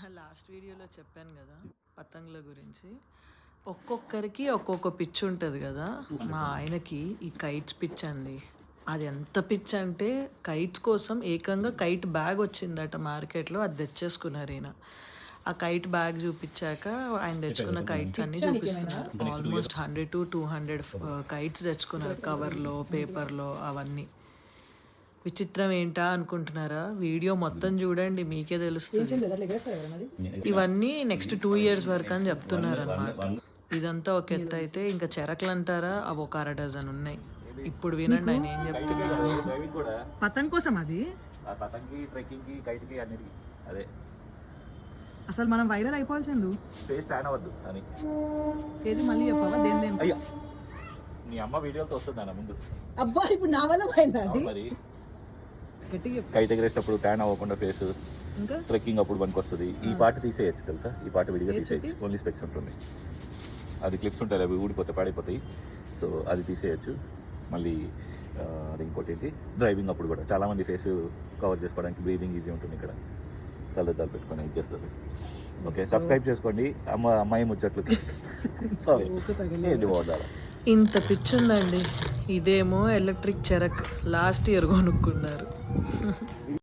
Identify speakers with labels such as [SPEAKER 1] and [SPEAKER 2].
[SPEAKER 1] నా లాస్ట్ వీడియోలో చెప్పాను కదా పతంగుల గురించి. ఒక్కొక్కరికి ఒక్కొక్క పిచ్ ఉంటుంది కదా. మా ఆయనకి ఈ కైట్స్ పిచ్ అండి. అది ఎంత పిచ్ అంటే కైట్స్ కోసం ఏకంగా కైట్ బ్యాగ్ వచ్చిందట మార్కెట్లో, అది తెచ్చేసుకున్నారు ఈయన. ఆ కైట్ బ్యాగ్ చూపించాక ఆయన తెచ్చుకున్న కైట్స్ అన్నీ చూపిస్తున్నారు. ఆల్మోస్ట్ 100 to 200 కైట్స్ తెచ్చుకున్నారు, కవర్లో పేపర్లో అవన్నీ. విచిత్రం ఏంటా అనుకుంటున్నారా? వీడియో మొత్తం చూడండి, మీకే తెలుస్తుంది. ఇవన్నీ నెక్స్ట్ 2 years వరకు అని చెప్తున్నారు అనమాట. ఇదంతా ఒక ఎత్తు అయితే ఇంకా చెరకలు అంటారా, అవి ఒక 1/2 dozen ఉన్నాయి. ఇప్పుడు వినండి ఆయన ఏం చెప్తున్నారు.
[SPEAKER 2] పతంగ్ కోసం అది
[SPEAKER 3] అదే
[SPEAKER 2] అసలు మనం వైరల్ అయిపోవాల్సింది
[SPEAKER 3] ఫేస్ ట్యాన్ అవ్వద్దు అని.
[SPEAKER 2] ఏది మళ్ళీ చెప్పవా? దేని
[SPEAKER 3] అయ్యా నీ అమ్మ వీడియోతో వస్తుంది అన్న ముందు.
[SPEAKER 2] అబ్బా ఇప్పుడు నా వల్ల పోయిందా అది?
[SPEAKER 3] మరి
[SPEAKER 2] గట్టిగా
[SPEAKER 3] కైట్ ఎగరేసేటప్పుడు ట్యాన్ అవ్వకుండా ఫేస్
[SPEAKER 2] ఇంకా
[SPEAKER 3] ట్రెక్కింగ్ అప్పుడు పనికి వస్తుంది. ఈ పాట తీసేయచ్చు తెలుసా, ఈ పాట విడిగా తీసేయచ్చు. ఓన్లీ స్పెక్స్ ఉంటుంది, అది క్లిప్స్ ఉంటాయి, అవి ఊడిపోతే పాడైపోతాయి. సో అది తీసేయచ్చు. మళ్ళీ అది ఇంకోటి ఏంటి, డ్రైవింగ్ అప్పుడు కూడా చాలామంది ఫేస్ కవర్ చేసుకోవడానికి బ్రీదింగ్ ఈజీ ఉంటుంది. ఇక్కడ కళ్ళద్దాలు పెట్టుకొని ఇది చేస్తుంది. ఓకే, సబ్స్క్రైబ్ చేసుకోండి అమ్మాయి ముచ్చట్లు. ఏంటి బాగుండాలి.
[SPEAKER 1] ఇంత పిచ్ ఉందండి. ఇదేమో ఎలక్ట్రిక్ చెరక్ లాస్ట్ ఇయర్ కొనుక్కున్నారు.